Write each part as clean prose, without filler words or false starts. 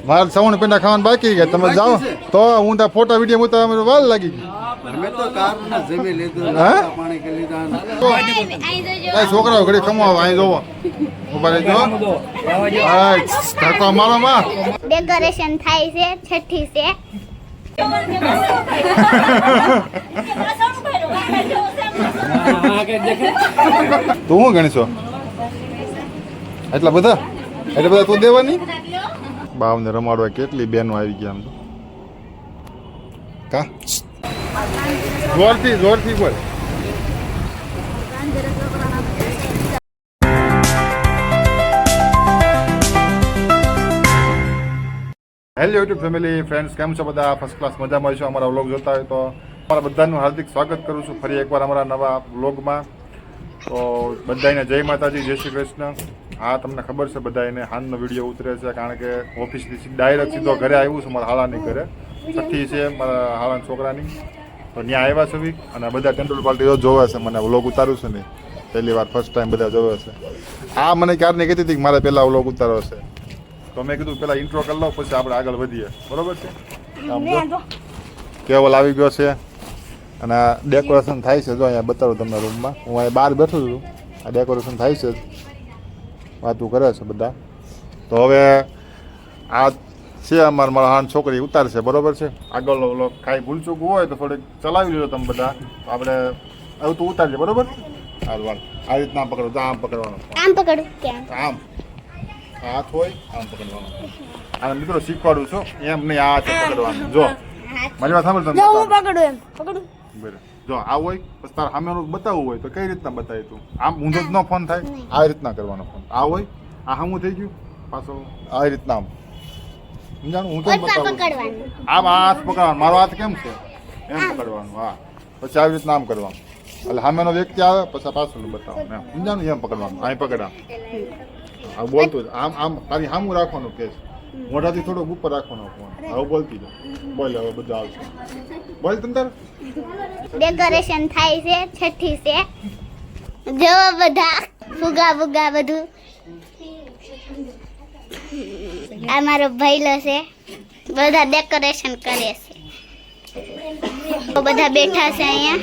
મારે સવણ પેંડા ખાવાનું બાકી ગયા તમે જાઓ તો હું ત્યાં ફોટા વિડીયો ઉતારવા વાર લાગી ગઈ અમે તો કારના જમી લીધું હે? પાણી કરી લીધા કાંઈ છોકરાઓ ઘડી કમાવો અહીં જોવો ઉભા રહેજો ધક્કો મારો માં ડેકોરેશન થાય છે છઠ્ઠી છે તું શું ગણીશો એટલા બધા તું દેવાની બાવને રમાડવા કેટલી બહેનો આવી ગયા આમ તો કા જોરથી બોલ હેલો યુટ્યુબ ફેમિલી ફ્રેન્ડ્સ કેમ છો બધા ફર્સ્ટ ક્લાસ મજામાં છો અમારા વ્લોગ જોતા હોય તો અમારા બધાનું હાર્દિક સ્વાગત કરું છું ફરી એકવાર અમારા નવા વ્લોગમાં તો બધાને જય માતાજી જય શ્રી કૃષ્ણ હા તમને ખબર છે બધાને હાલનો વિડીયો ઉતરે છે કારણ કે ઓફિસથી ડાયરેક્ટ સીધો ઘરે આવ્યું છું મારા હાલાની ઘરે છઠ્ઠી છે મારા હાલાના છોકરાની તો ત્યાં આવ્યા છે બી અને બધા ટેન્ડુલ પાર્ટી જોવે છે મને વ્લોગ ઉતારું છે ને પહેલી વાર ફર્સ્ટ ટાઈમ બધા જોવે છે આ મને ક્યારની કહેતી હતી કે મારે પહેલાં વ્લોગ ઉતારો છે તો મેં કીધું પેલા ઇન્ટ્રો કરી લઉં પછી આપણે આગળ વધીએ બરોબર છે કેવલ આવી ગયો છે અને આ ડેકોરેશન થાય છે જો અહીંયા બતાવું તમને રૂમમાં હું અહીંયા બહાર બેઠો છું આ ડેકોરેશન થાય છે વાતું કરે છે બધા તો હવે આ છે મારા હાન છોકરી ઉતારશે બરોબર છે આગળનો વ્લોગ કાંઈ ભૂલચૂક હોય તો થોડીક ચલાવી લો તમે બધા આપણે હવે તું ઉતારજે બરોબર સારું વાળ આ રીતના પકડો તો આમ પકડવાનું આમ પકડું કેમ આમ હાથ હોય આમ પકડવાનું અને મિત્રો શીખવાડું છું એમ નહીં આ હાથ પકડવાનું જો મારી વાત સાંભળ તમે પકડું એમ પકડું બરાબર જો આ હોય પછી તારે સામેનું બતાવવું હોય તો કઈ રીતના બતાવી તું આમ ઊંધો જ ન ફોન થાય આ રીતના કરવાનો ફોન આ હોય આ સામું થઈ ગયું પાછો આ રીતના આમ સમજાણું હું તો બતાવું આમ આ હાથ પકડવાનું મારો હાથ કેમ છે એમ પકડવાનું હા પછી આવી રીતના આમ કરવાનું એટલે સામેનો વ્યક્તિ આવે પછી પાછળ બતાવવાનું એમ સમજાણું એમ પકડવાનું અહીં પકડા આ બોલતું જ આમ આમ તારી સામું રાખવાનું કે મોઢાથી થોડોક ઉપર રાખવાનો ફોન હવે બોલતી જાઓ બોલ હવે બધા આવશે બોલ તમ તાર ડેકોરેશન થાય છે છઠ્ઠી છે જો બધા ફુગા ફુગા બધું આ મારો ભઈલો છે બધા ડેકોરેશન કરે છે તો બધા બેઠા છે અહીંયા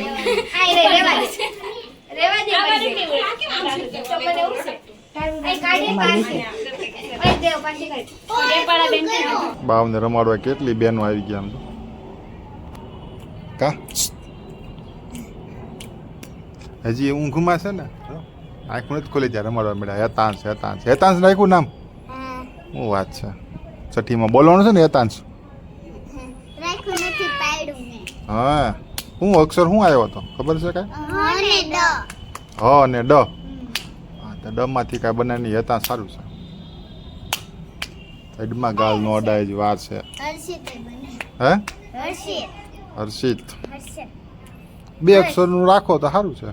બાવને રમાડવા કેટલી બહેનો આવી ગયા આમ તો કા હજી ઊંઘમાં છે ને આંખ નથી ખોલી જાય રમાડવા મળ્યા હેતાંશ નાખ્યું નામ શું વાત છે છઠ્ઠીમાં બોલવાનું છે ને હેતાંશ હા હું અક્ષર શું આવ્યો હતો ખબર છે કાંઈ હ ને ડ હા તો ડમાંથી કાંઈ બનાવીને હેતાંશ સારું છે સાઈડમાં ગાલ નો અડાય જ વાર છે હે હર્ષિત બે અક્ષરનું રાખો તો સારું છે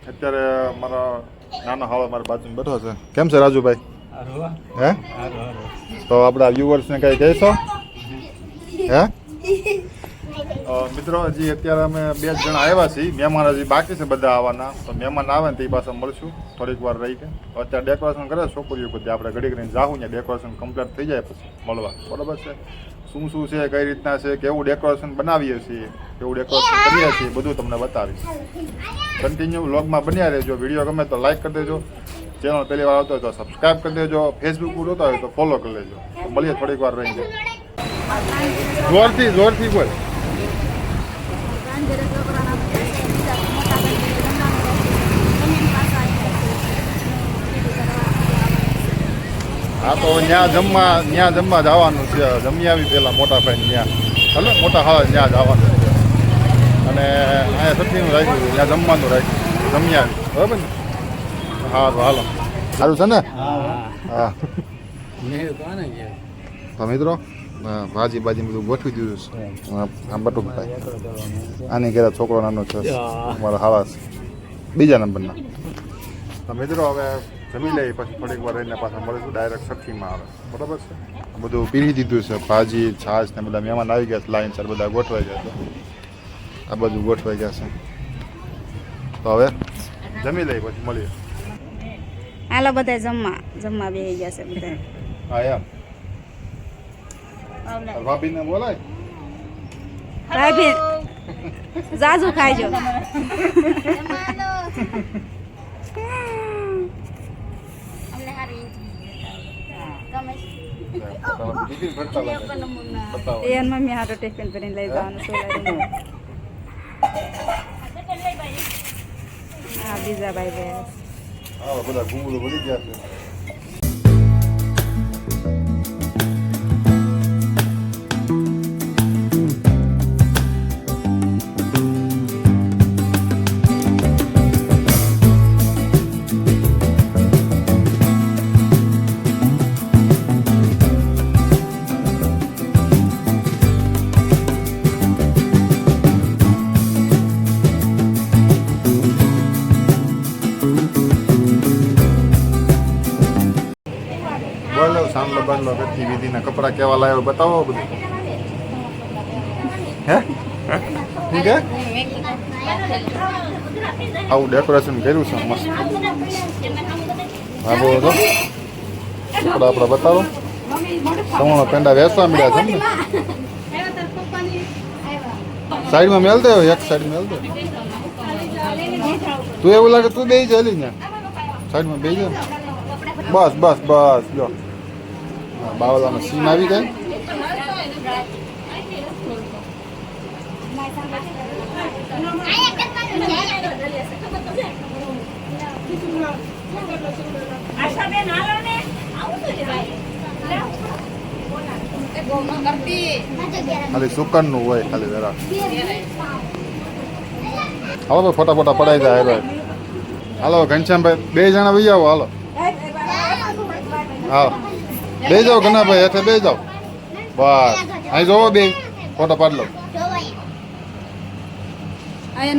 અત્યારે મારા નાનો હાળો મારા બાજુમાં બેઠો છે કેમ છે રાજુભાઈ હે તો આપણા વ્યુઅર્સને કંઈ કહેશો હે મિત્રો હજી અત્યારે અમે 2 જણા આવ્યા છીએ મહેમાન હજી બાકી છે બધા આવવાના તો મહેમાન આવે ને તે પાછા મળશું થોડીક વાર રહી કે અત્યારે ડેકોરેશન કરે છોકરીઓ બધી આપણે ઘડી કરીને જાઉં ત્યાં ડેકોરેશન કમ્પ્લીટ થઈ જાય પછી મળવા બરાબર છે શું છે કઈ રીતના છે કેવું ડેકોરેશન બનાવીએ છીએ કેવું ડેકોરેશન કરીએ છીએ બધું તમને બતાવીશ કન્ટિન્યુ વ્લોગમાં બન્યા રહેજો વિડીયો ગમે તો લાઈક કરી દેજો ચેનલ પહેલી વાર આવતો હોય તો સબસ્ક્રાઈબ કરી દેજો ફેસબુક પર જોતા હોય તો ફોલો કરી લેજો મળીએ થોડીક વાર રહીને જોરથી બોલ હા તો ત્યાં જમવા જવાનું છે જમી આવી પહેલાં મોટા ભાઈ ત્યાં ચાલો મોટા હા ત્યાં જવાનું છે અને અહીંયા સઠ્ઠીનું રાખ્યું ત્યાં જમવાનું રાખ્યું જમી આવી બરાબર ને હા તો હાલો સારું છે ને હા તો મિત્રો ભાજી બધું ગોઠવી દીધું છે આમ બટુકભાઈ આની ઘરે છોકરો નાનો છે મારા હાવા બીજા નંબરના તો મિત્રો હવે જમી લઈએ પછી થોડીક વાર રહીને પાછા મળીશું ડાયરેક્ટ સખીમાં આવે બરાબર છે બધું પીરી દીધું છે ભાજી છાશ ને બધા મહેમાન આવી ગયા છે લાઈન સર બધા ગોઠવાઈ ગયા છે આ બધું ગોઠવાઈ ગયા છે તો હવે જમી લઈએ પછી મળીએ હાલો બધા જમવા બેસી ગયા છે બધા હા એમ ભાભીને બોલાય ભાભી જાજુ ખાઈજો એન મમ્મી હાટો ટિફિન ભરીને લઈ જવાનું સોલાઈને હા બીજા ભાઈ ગયા હા બધા ઘૂંઘળું ભરી ગયા છે બોલો સાંભળો બાંધલો કરતી વિધિના કપડાં કેવા લાવ્યો બતાવો બધું હે ઠીક હે આવું ડેકોરેશન કર્યું છે મસ્ત હા બોલો તો કપડા આપણા બતાવો સમૂહ પેંડા વેચવા મળ્યા છે ને સાઈડમાં મેલ દે એક સાઈડ મેલ દે તું એવું લાગે તું બેસી જાય ને સાઈડમાં બેસી જાય બસ બસ બસ જો બાવલાનો સીન આવી જાય ખાલી સુકનનું હોય ખાલી જરા હાલો ભાઈ ફોટા ફોટા પડાઈ જાય હાલો હાલો ઘનશ્યામભાઈ બે જણા વહી આવો હાલો હા બે જાઓ ઘનાભાઈ હેઠે બે જાઓ બસ અહીં જોવો બે ફોટો પાડ લો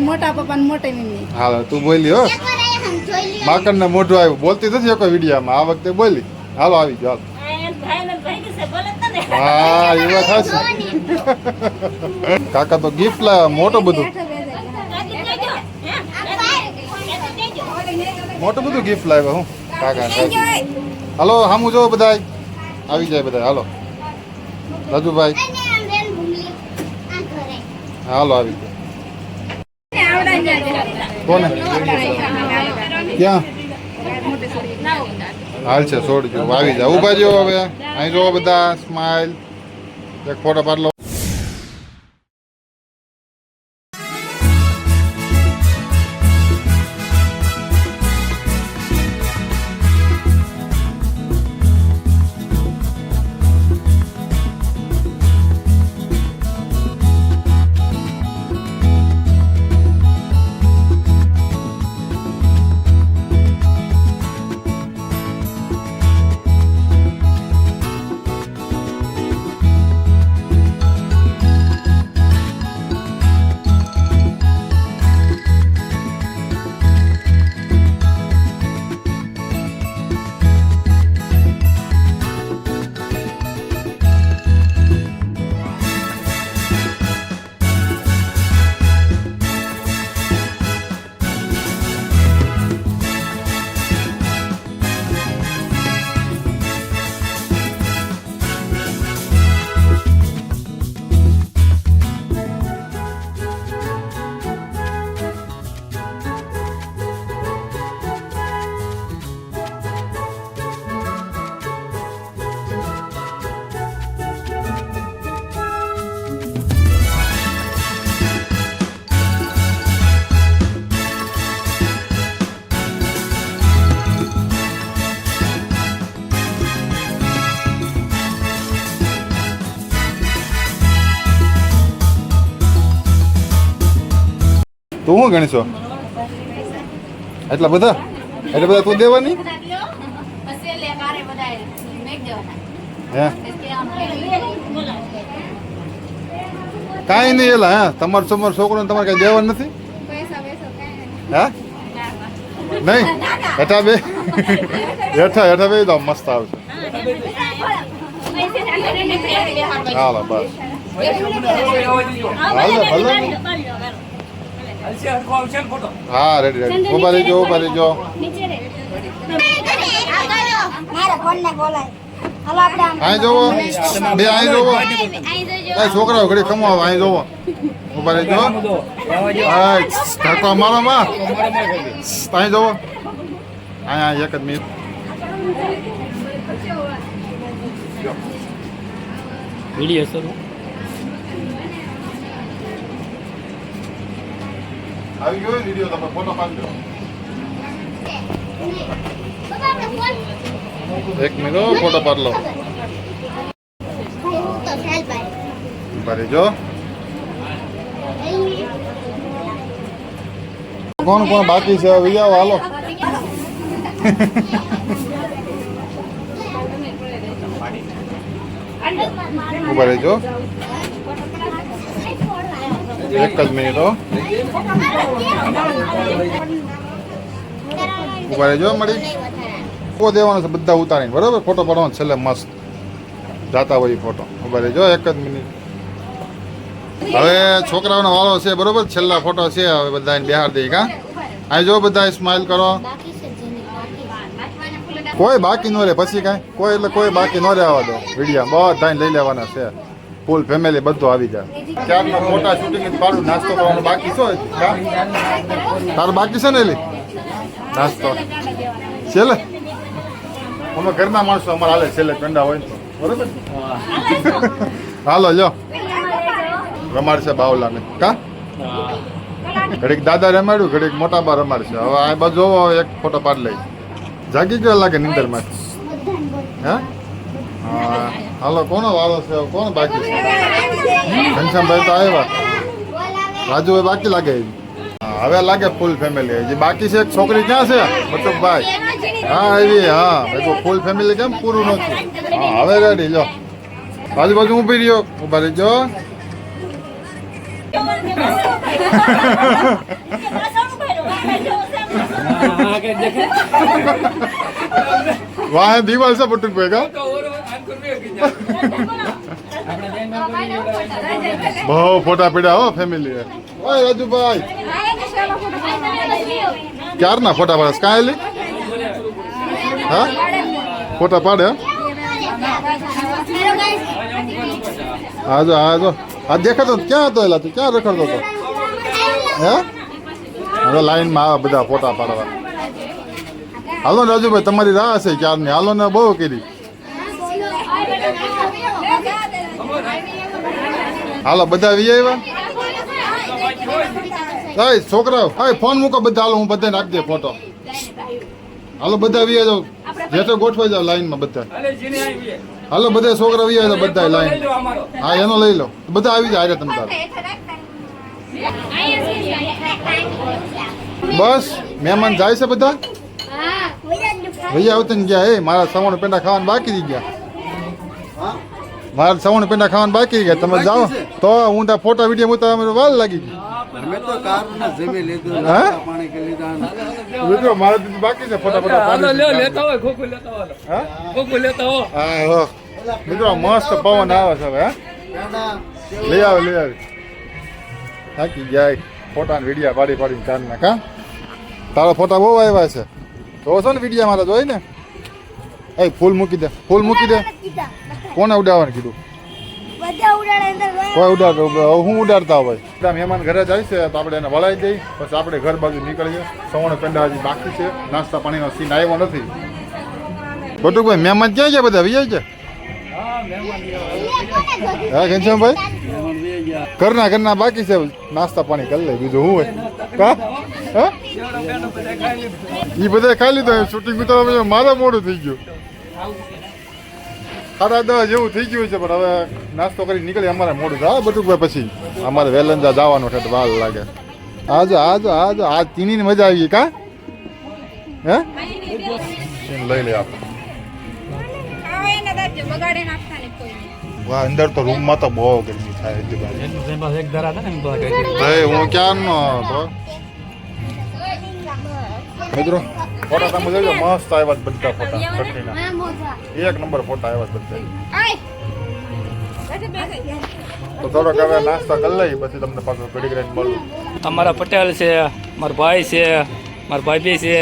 મોટા પપ્પા ને મોટી મમ્મી હા તું બોલી હો માકડ ને મોઢું આવ્યું બોલતી નથી કોઈ વિડીયોમાં આ વખતે બોલી હાલો આવી જાઓ હા એ વાત સાચી કાકા તો ગિફ્ટ લાવ્યા મોટું બધું મોટું બધું ગિફ્ટ લાવ્યા હું કાકા હાલો હામું જો બધા આવી જાય બધા હાલો રાજુભાઈ હાલો આવી જાય કોને ક્યાં હાલ છે છોડજો આવી જાય ઉભા જો હવે અહીં જો બધા સ્માઈલ એક ફોટો પાડ લો તું શું ગણીશો એટલા બધા તું દેવાની હે કાંઈ નહીં એલા હા તમારો છોકરો તમારે કઈ દેવાનું નથી હા નહીં હેઠા બે હેઠા બે તો મસ્ત આવશે હાલો બસ હાલો ભલે હા રેડી ઉભા રહીજો અહીં જોવો બે અહીં જોવો છોકરાઓ ઘડી કમાવો અહીં જોવો ઉભા રહીજો ઢાંકવા મારો માં અહીં જોવો અહીંયા એક જ મિનિટ વિડીયો શરૂ આવી ગયો વિડીયો તમે ફોટો પાડજો એક મિનિટ ફોટો પાડ લો ભરી જો કોણ બાકી છે વિયાઓ હાલો ઉભા રહેજો એક જ મિનિટ ઉભા રહેજો મળી દેવાનો છે બધા ઉતારીને બરોબર ફોટો પાડવાનો છેલ્લે મસ્ત જાતા હોય ફોટો ઉભા રહેજો એક જ મિનિટ હવે છોકરાઓનો વાળો છે બરોબર છેલ્લા ફોટો છે હવે બધાને બિહાર દઈ કા અહીં જો બધા સ્માઈલ કરો કોઈ બાકી ન રહે પછી કાંઈ કોઈ એટલે કોઈ બાકી ન રહેવા દો વિડીયો બધા લઈ લેવાના છે ફૂલ ફેમિલી બધું આવી જાય ક્યારના ફોટા શૂટિંગ પાડું નાસ્તો કરવાનો બાકી શું તારું બાકી છે ને એલી નાસ્તો છેલ્લે અમે ઘરના માણસો અમારે હાલે છેલ્લે પેંડા હોય તો બરોબર હાલો જો રમાડશે બાવલાને કા ઘડીક દાદા રમાડ્યું ઘડીક મોટા બા રમાડશે હવે આ બાજુ જોવો એક ફોટો પાડ લઈ જાગી ગયો લાગે નીંદરમાં હે હા હાલો કોનો વાળો છે કોણ બાકી છે ઘનશ્યામભાઈ તો આવ્યા રાજુભાઈ બાકી લાગે હવે લાગે ફૂલ ફેમિલી જે બાકી છે એક છોકરી ક્યાં છે મતલબભાઈ હા એવી હા મેં ફૂલ ફેમિલી કેમ પૂરું નથી હા હવે રેડી લો બાજુ ઊભી રહ્યો ઉભા રહીજો વાહ દીવાલ છે પટુક ભાઈ કા બહુ ફોટા પડ્યા હો ફેમિલી ઓય રાજુભાઈ ક્યારના ફોટા પાડે કાંઈ હા ફોટા પાડે હાજો આ દેખાતો ક્યાં હતો એલા તું ક્યાં રખડતો હતો હે હવે લાઈનમાં આવે બધા ફોટા પાડવા હાલો ને રાજુભાઈ તમારી રાહ છે ક્યારની હાલો ને બહુ કરી હાલો બધા વી આવ્યા છોકરાઓ હા ફોન મૂકો બધા હાલો હું બધાને આપી દે ફોટો હાલો બધા વી જાવ જેટલો ગોઠવાઈ જાવ લાઈનમાં બધા હાલો બધા છોકરા વી આવ્યા બધા લાઈન હા એનો લઈ લો બધા આવી જાય તમે તારે બસ મહેમાન જાય છે બધા ભૈયા આવતા ને ગયા એ મારા સવણ પેંડા ખાવાનું બાકી રહી ગયા મારા સવણ પેંડા ખાવાનું બાકી ગયા તમે જાઓ તો હું ત્યાં ફોટા વિડીયો ઉતારવા વાર લાગી ગઈ અમે તો કારના જમી લીધું હા? પાણી કે લીધા મિત્રો મારે તો બાકી છે ફોટા લેતા હોય ખોખું લેતા હોય હા ખોખું લેતા હો હા મિત્રો મસ્ત પવન આવે છે હવે પેંડા લઈ આવે થાકી જાય ફોટા ને વિડીયા પાડીને કારના કા તારા ફોટા બહુ આવ્યા છે તો છો ને વિડીયા મારા જોઈ ને એ ફૂલ મૂકી દે કોને ઉડાવવાનું કીધું કોઈ ઉડાડતો હું ઉડાડતા હોય બધા મહેમાન ઘરે જાય છે તો આપણે એને વળાઈ દઈ પછી આપણે ઘર બાજુ નીકળીએ સવણ પેંડા હજી બાકી છે નાસ્તા પાણીનો સીન આવ્યો નથી બટુકભાઈ મહેમાન ક્યાં ગયા બધા વિજય છે હા ઘનશ્યામભાઈ ઘરના બાકી છે નાસ્તા પાણી કરી લે બીજું હું હોય કા હા એ બધા ખાઈ લીધો શૂટિંગ ઉતારવા મારે મોડું થઈ ગયું 10:30 જેવું થઈ ગયું છે પણ હવે નાસ્તો કરી નીકળી અમારે મોડું થાય બટુકભાઈ પછી અમારે વેલંજા જવાનું છે વાર લાગે આજો આ તીની મજા આવી કા હે લઈ લે આપણે વાહ અંદર તો રૂમમાં તો બહુ ગરમી થાય એક ધરા હતા ને ભાઈ હું ક્યારનો હતો મિત્રો ફોટા તમે જોજો મસ્ત આવ્યા છે બધા ફોટા કઠીના એક નંબર ફોટા આવ્યા છે બધા તો થોડોક હવે નાસ્તા કરી લઈ પછી તમને પાછું ઘડી કરીને મળું અમારા પટેલ છે મારા ભાઈ છે મારા ભાભી છે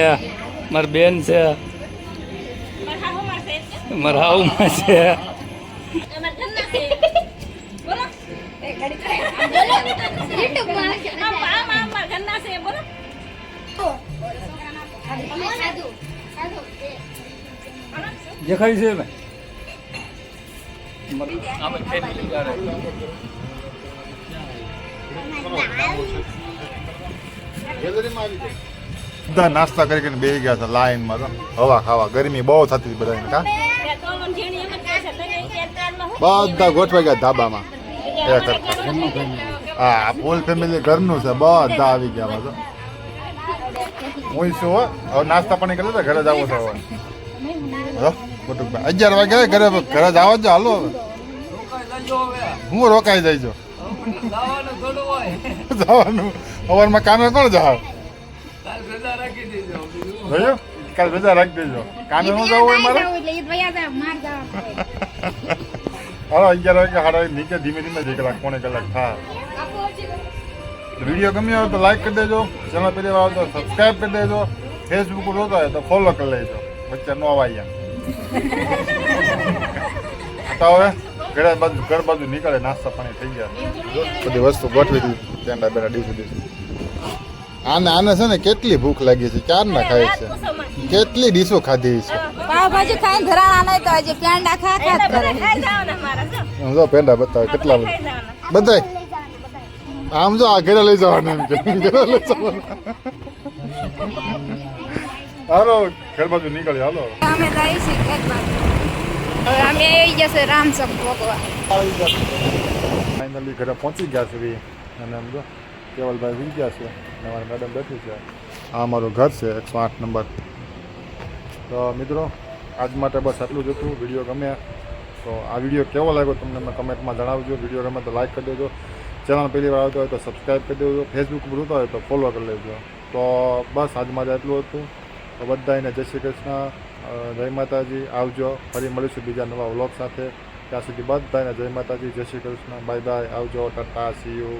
મારી બેન છે મારા હાઉમાં છે દેખાય છે ને બધા નાસ્તા કરીને બેસી ગયા હતા લાઈનમાં તો હવા ખાવા ગરમી બહુ થતી હતી બધાને કા બધા ગોઠવાઈ ગયા ધાબામાં એ કરતા હા ફૂલ ફેમિલી ઘરનું છે બધા આવી ગયા તો હું શું હો હવે નાસ્તા પાણી કરી લીધા ઘરે જવું છે હવે કુટુંબભાઈ 11 વાગે ઘરે ઘરે જવા જ હાલો હવે હું રોકાઈ જઈજો જવાનું સવારમાં કામે કોણ જાવ જોયું કાલ રજા રાખી દેજો કામે હું જવું હોય મારે હાલો 11 વાગે સાડા નીચે ધીમે ધીમે 1 કલાક પોણે કલાક થાય વિડીયો ગમ્યો હોય તો લાઈક કરી દેજો ચેનલ પહેલી વાર તો સબસ્ક્રાઈબ કરી દેજો ફેસબુક પર જોતા હોય તો ફોલો કરી લેજો વચ્ચે નો આવ્યા તો હવે ઘર બાજુ નીકળે નાસ્તા પાણી થઈ ગયા બધી વસ્તુ ગોઠવી દીધી પેંડા બેડા ડીશું આને છે ને કેટલી ભૂખ લાગી છે ક્યાં ના ખાય છે કેટલી ડીશો ખાધી છે પાવભાજી ખાઈને ધરાણા નહીં તો આજે પેંડા ખા કરે જો પેંડા બતાવે કેટલા બધા આમ જો આ ઘરે લઈ જવાના એમ કે ઘરે લઈ જવાના હાલો ઘર બાજુ નીકળી હાલો અમે જઈએ છીએ ખેત બાજુ હવે અમે આવી જશે રામસક ભોગવા ફાઇનલી ઘરે પહોંચી ગયા છે અને આમ જો કેવલભાઈ વી ગયા છે અમારી મેડમ બેઠી છે આ અમારું ઘર છે 108 નંબર તો મિત્રો આજ માટે બસ આટલું જ હતું વિડીયો ગમે તો આ વિડીયો કેવો લાગ્યો તમને મને કમેન્ટમાં જણાવજો વિડીયો ગમે તો લાઈક કરી દેજો ચેનલ પહેલી વાર આવતો હોય તો સબસ્ક્રાઈબ કરી દેજો ફેસબુક પર જોતા હોય તો ફોલો કરી લેજો તો બસ આજ માટે એટલું હતું તો બધાને જય શ્રી કૃષ્ણ જય માતાજી આવજો ફરી મળીશું બીજા નવા વ્લોગ સાથે ત્યાં સુધી બધાને જય માતાજી જય શ્રી કૃષ્ણ બાય બાય આવજો ટાટા સી યુ